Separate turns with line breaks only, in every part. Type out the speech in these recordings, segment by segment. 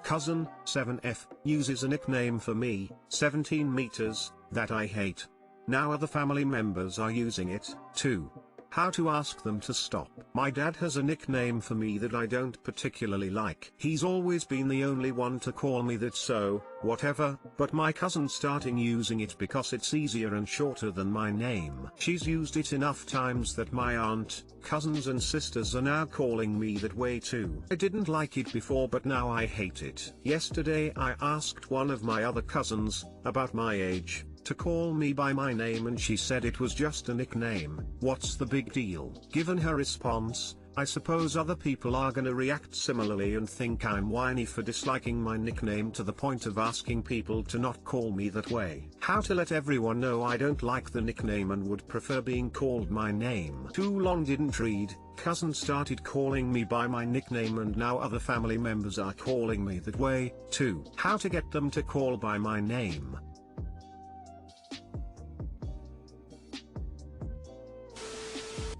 Cousin, 7F, uses a nickname for me, 17 meters, that I hate. Now other family members are using it, too. How to ask them to stop. My dad has a nickname for me that I don't particularly like. He's always been the only one to call me that, so, whatever, but my cousin's starting using it because it's easier and shorter than my name. She's used it enough times that my aunt, cousins and sisters are now calling me that way too. I didn't like it before, but now I hate it. Yesterday I asked one of my other cousins, about my age, to call me by my name, and she said it was just a nickname. What's the big deal? Given her response, I suppose other people are gonna react similarly and think I'm whiny for disliking my nickname to the point of asking people to not call me that way. How to let everyone know I don't like the nickname and would prefer being called my name. Too long didn't read. Cousin started calling me by my nickname and now other family members are calling me that way, too. How to get them to call by my name.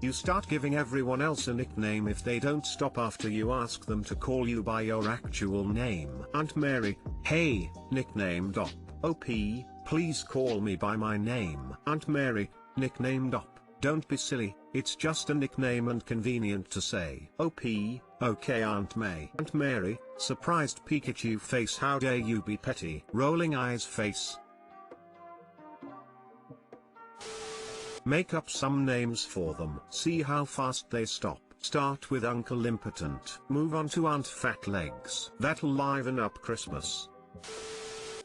You start giving everyone else a nickname if they don't stop after you ask them to call you by your actual name. Aunt Mary, hey, nicknamed op. OP, please call me by my name. Aunt Mary, nicknamed op. Don't be silly, it's just a nickname and convenient to say. OP, okay Aunt May. Aunt Mary, surprised Pikachu face, how dare you be petty. Rolling eyes face. Make up some names for them. See how fast they stop. Start with Uncle Impotent. Move on to Aunt Fat Legs. That'll liven up Christmas.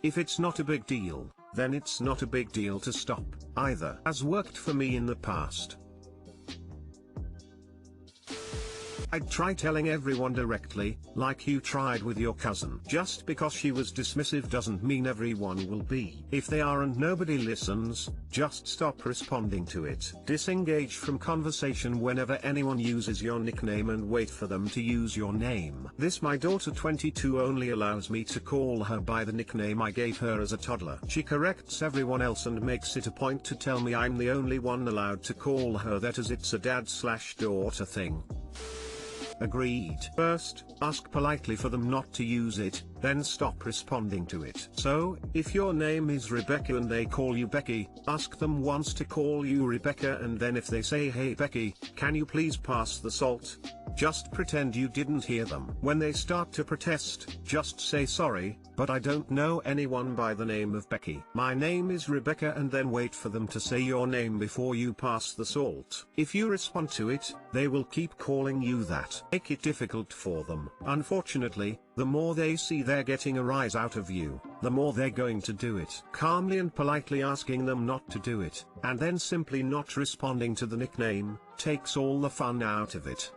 If it's not a big deal, then it's not a big deal to stop, either. Has worked for me in the past. I'd try telling everyone directly, like you tried with your cousin. Just because she was dismissive doesn't mean everyone will be. If they are and nobody listens, just stop responding to it. Disengage from conversation whenever anyone uses your nickname and wait for them to use your name. This my daughter 22 only allows me to call her by the nickname I gave her as a toddler. She corrects everyone else and makes it a point to tell me I'm the only one allowed to call her that, as it's a dad/daughter thing. Agreed. First, ask politely for them not to use it, then stop responding to it. So, if your name is Rebecca and they call you Becky, ask them once to call you Rebecca, and then if they say, hey Becky, can you please pass the salt? Just pretend you didn't hear them. When they start to protest, just say sorry, but I don't know anyone by the name of Becky. My name is Rebecca, and then wait for them to say your name before you pass the salt. If you respond to it, they will keep calling you that. Make it difficult for them. Unfortunately, the more they see they're getting a rise out of you, the more they're going to do it. Calmly and politely asking them not to do it, and then simply not responding to the nickname, takes all the fun out of it.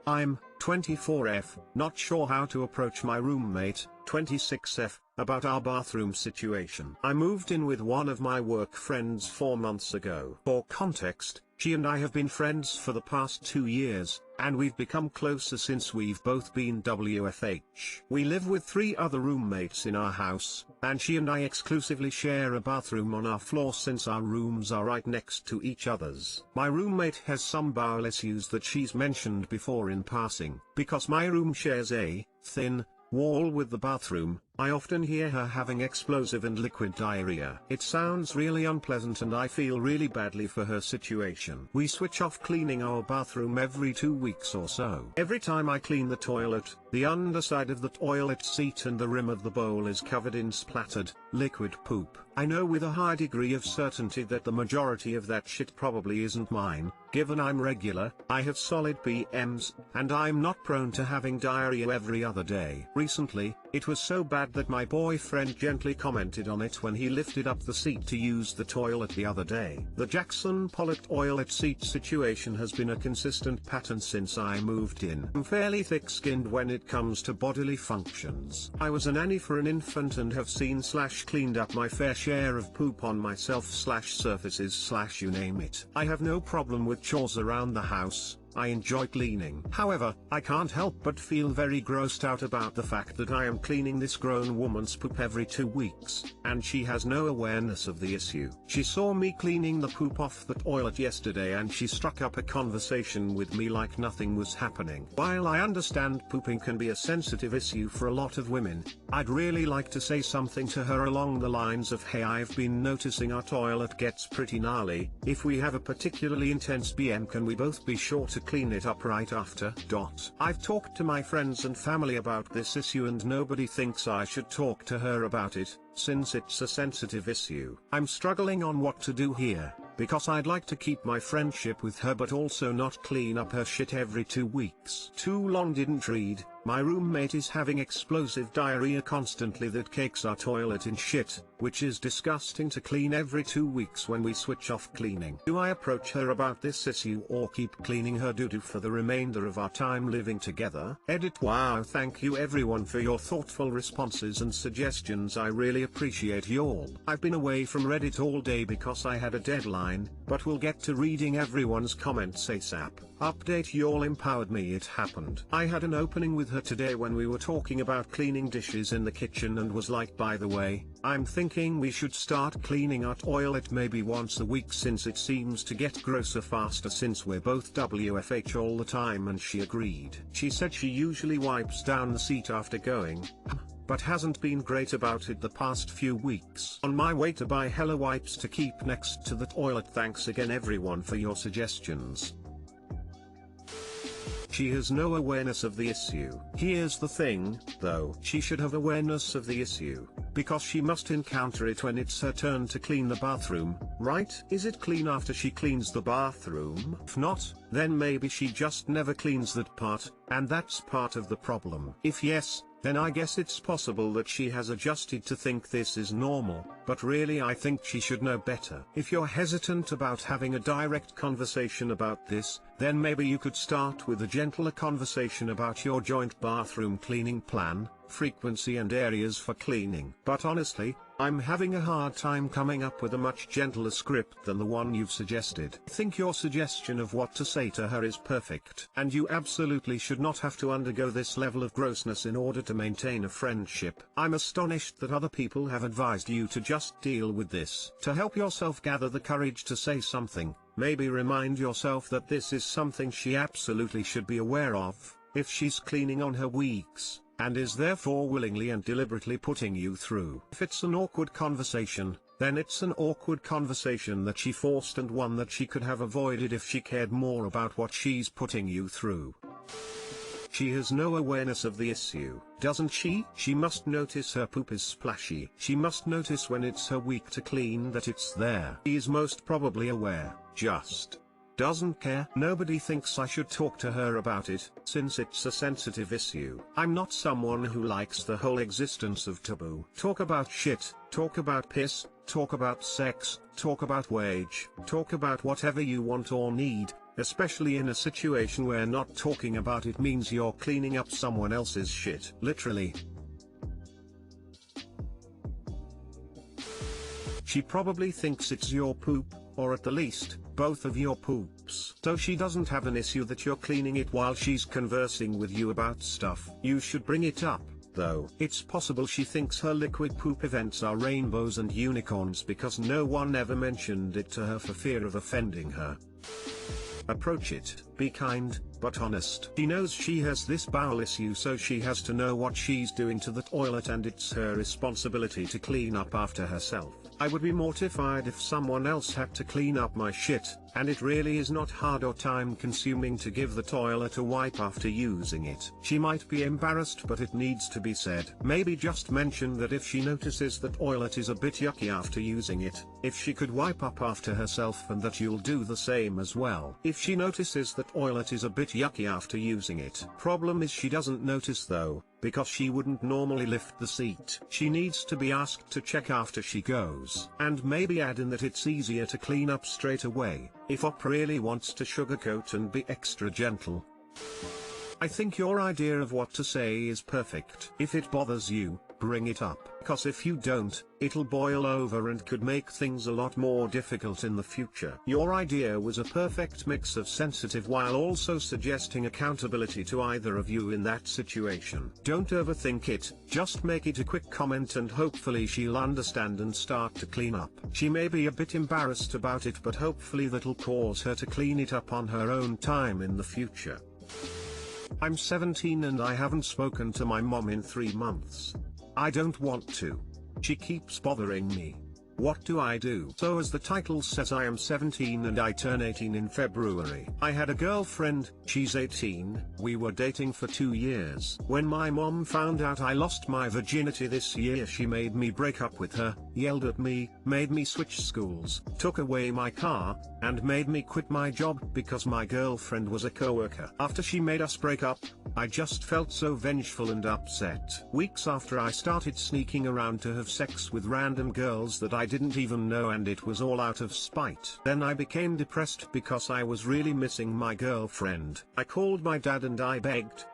I'm 24F, not sure how to approach my roommate, 26F, about our bathroom situation. I moved in with one of my work friends 4 months ago. For context, she and I have been friends for the past 2 years, and we've become closer since we've both been WFH. We live with 3 other roommates in our house, and she and I exclusively share a bathroom on our floor since our rooms are right next to each other's. My roommate has some bowel issues that she's mentioned before in passing. Because my room shares a thin wall with the bathroom, I often hear her having explosive and liquid diarrhea. It sounds really unpleasant and I feel really badly for her situation. We switch off cleaning our bathroom every 2 weeks or so. Every time I clean the toilet, the underside of the toilet seat and the rim of the bowl is covered in splattered, liquid poop. I know with a high degree of certainty that the majority of that shit probably isn't mine, given I'm regular, I have solid BMs, and I'm not prone to having diarrhea every other day. Recently, it was so bad that my boyfriend gently commented on it when he lifted up the seat to use the toilet the other day. The Jackson Pollock toilet seat situation has been a consistent pattern since I moved in. I'm fairly thick-skinned when it comes to bodily functions. I was a nanny for an infant and have seen/cleaned up my fair share of poop on myself/surfaces/ you name it. I have no problem with chores around the house. I enjoy cleaning. However, I can't help but feel very grossed out about the fact that I am cleaning this grown woman's poop every 2 weeks, and she has no awareness of the issue. She saw me cleaning the poop off the toilet yesterday and she struck up a conversation with me like nothing was happening. While I understand pooping can be a sensitive issue for a lot of women, I'd really like to say something to her along the lines of, hey, I've been noticing our toilet gets pretty gnarly. If we have a particularly intense BM, can we both be sure to clean it up right after? I've talked to my friends and family about this issue and nobody thinks I should talk to her about it, since it's a sensitive issue. I'm struggling on what to do here, because I'd like to keep my friendship with her but also not clean up her shit every 2 weeks. Too long didn't read. My roommate is having explosive diarrhea constantly that cakes our toilet in shit, which is disgusting to clean every 2 weeks when we switch off cleaning. Do I approach her about this issue or keep cleaning her doo-doo for the remainder of our time living together? Edit. Wow, thank you everyone for your thoughtful responses and suggestions. I really appreciate y'all. I've been away from Reddit all day because I had a deadline, but we'll get to reading everyone's comments ASAP. Update, y'all empowered me. It happened. I had an opening with her today when we were talking about cleaning dishes in the kitchen and was like, by the way, I'm thinking we should start cleaning our toilet maybe once a week since it seems to get grosser faster since we're both WFH all the time, and she agreed. She said she usually wipes down the seat after going, but hasn't been great about it the past few weeks. On my way to buy hella wipes to keep next to the toilet. Thanks again everyone for your suggestions. She has no awareness of the issue. Here's the thing, though. She should have awareness of the issue, because she must encounter it when it's her turn to clean the bathroom, right? Is it clean after she cleans the bathroom? If not, then maybe she just never cleans that part, and that's part of the problem. If yes, then I guess it's possible that she has adjusted to think this is normal, but really I think she should know better. If you're hesitant about having a direct conversation about this, then maybe you could start with a gentler conversation about your joint bathroom cleaning plan, frequency and areas for cleaning. But honestly, I'm having a hard time coming up with a much gentler script than the one you've suggested. I think your suggestion of what to say to her is perfect. And you absolutely should not have to undergo this level of grossness in order to maintain a friendship. I'm astonished that other people have advised you to just deal with this. To help yourself gather the courage to say something, maybe remind yourself that this is something she absolutely should be aware of, if she's cleaning on her weeks, and is therefore willingly and deliberately putting you through. If it's an awkward conversation, then it's an awkward conversation that she forced and one that she could have avoided if she cared more about what she's putting you through. She has no awareness of the issue, doesn't she? She must notice her poop is splashy. She must notice when it's her week to clean that it's there. She is most probably aware, just doesn't care. Nobody thinks I should talk to her about it, since it's a sensitive issue. I'm not someone who likes the whole existence of taboo. Talk about shit, talk about piss, talk about sex, talk about wage, talk about whatever you want or need, especially in a situation where not talking about it means you're cleaning up someone else's shit. Literally. She probably thinks it's your poop, or at the least, both of your poops. So she doesn't have an issue that you're cleaning it while she's conversing with you about stuff. You should bring it up, though. It's possible she thinks her liquid poop events are rainbows and unicorns because no one ever mentioned it to her for fear of offending her. Approach it. Be kind, but honest. She knows she has this bowel issue, so she has to know what she's doing to the toilet, and it's her responsibility to clean up after herself. I would be mortified if someone else had to clean up my shit, and it really is not hard or time consuming to give the toilet a wipe after using it. She might be embarrassed, but it needs to be said. Maybe just mention that if she notices the toilet is a bit yucky after using it, if she could wipe up after herself, and that you'll do the same as well. If she notices the toilet is a bit yucky after using it. Problem is she doesn't notice though, because she wouldn't normally lift the seat. She needs to be asked to check after she goes. And maybe add in that it's easier to clean up straight away, if Op really wants to sugarcoat and be extra gentle. I think your idea of what to say is perfect. If it bothers you, bring it up. Because if you don't, it'll boil over and could make things a lot more difficult in the future. Your idea was a perfect mix of sensitive while also suggesting accountability to either of you in that situation. Don't overthink it, just make it a quick comment and hopefully she'll understand and start to clean up. She may be a bit embarrassed about it, but hopefully that'll cause her to clean it up on her own time in the future. I'm 17 and I haven't spoken to my mom in 3 months. I don't want to. She keeps bothering me. What do I do? So as the title says, I am 17 and I turn 18 in February. I had a girlfriend, she's 18, we were dating for 2 years. When my mom found out I lost my virginity this year, she made me break up with her, yelled at me, made me switch schools, took away my car, and made me quit my job because my girlfriend was a coworker. After she made us break up, I just felt so vengeful and upset. Weeks after, I started sneaking around to have sex with random girls that I didn't even know, and it was all out of spite. Then I became depressed because I was really missing my girlfriend. I called my dad and I begged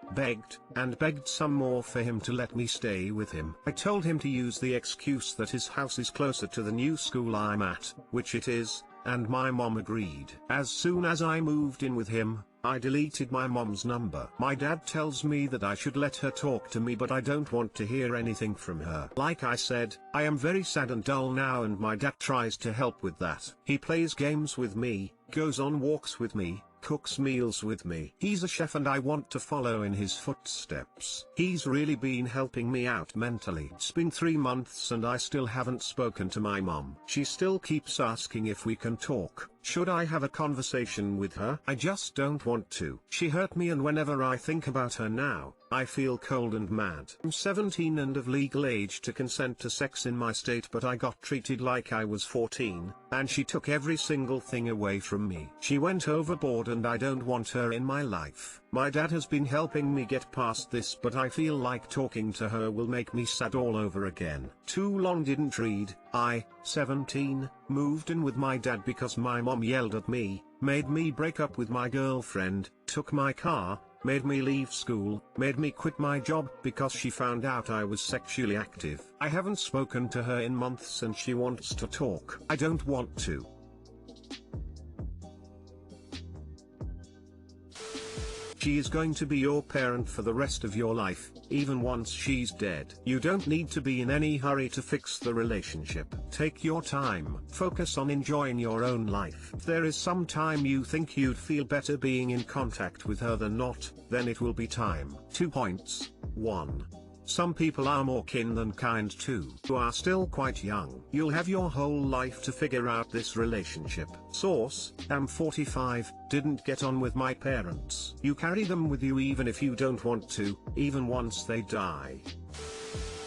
some more for him to let me stay with him. I told him to use the excuse that his house is closer to the new school I'm at, which it is, and my mom agreed. As soon as I moved in with him, I deleted my mom's number. My dad tells me that I should let her talk to me, but I don't want to hear anything from her. Like I said, I am very sad and dull now, and my dad tries to help with that. He plays games with me, goes on walks with me, cooks meals with me. He's a chef and I want to follow in his footsteps. He's really been helping me out mentally. It's been 3 months and I still haven't spoken to my mom. She still keeps asking if we can talk. Should I have a conversation with her? I just don't want to. She hurt me, and whenever I think about her now, I feel cold and mad. I'm 17 and of legal age to consent to sex in my state, but I got treated like I was 14, and she took every single thing away from me. She went overboard and I don't want her in my life. My dad has been helping me get past this, but I feel like talking to her will make me sad all over again. Too long didn't read. I, 17, moved in with my dad because my mom yelled at me, made me break up with my girlfriend, took my car, made me leave school, made me quit my job because she found out I was sexually active. I haven't spoken to her in months and she wants to talk. I don't want to. She is going to be your parent for the rest of your life, even once she's dead. You don't need to be in any hurry to fix the relationship. Take your time. Focus on enjoying your own life. If there is some time you think you'd feel better being in contact with her than not, then it will be time. 2 points. 1. Some people are more kin than kind too. You are still quite young. You'll have your whole life to figure out this relationship. Source: I'm 45, didn't get on with my parents. You carry them with you even if you don't want to, even once they die.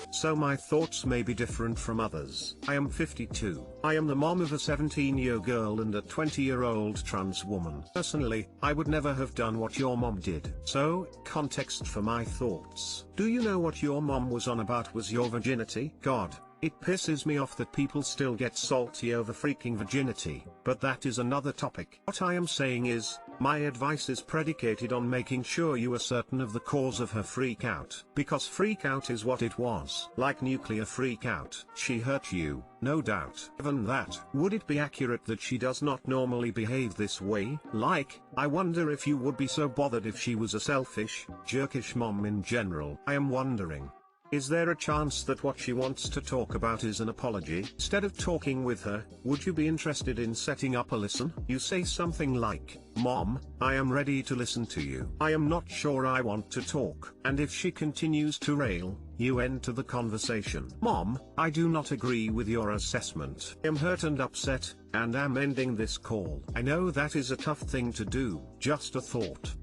So my thoughts may be different from others. I am 52. I am the mom of a 17-year girl and a 20-year-old trans woman. Personally, I would never have done what your mom did. So, context for my thoughts. Do you know what your mom was on about was your virginity? God, it pisses me off that people still get salty over freaking virginity, but that is another topic. What I am saying is, my advice is predicated on making sure you are certain of the cause of her freak out. Because freak out is what it was. Like nuclear freak out. She hurt you, no doubt. Given that, would it be accurate that she does not normally behave this way? Like, I wonder if you would be so bothered if she was a selfish, jerkish mom in general. I am wondering, is there a chance that what she wants to talk about is an apology? Instead of talking with her, would you be interested in setting up a listen? You say something like, "Mom, I am ready to listen to you. I am not sure I want to talk." And if she continues to rail, you enter the conversation. "Mom, I do not agree with your assessment. I am hurt and upset, and am ending this call." I know that is a tough thing to do, just a thought.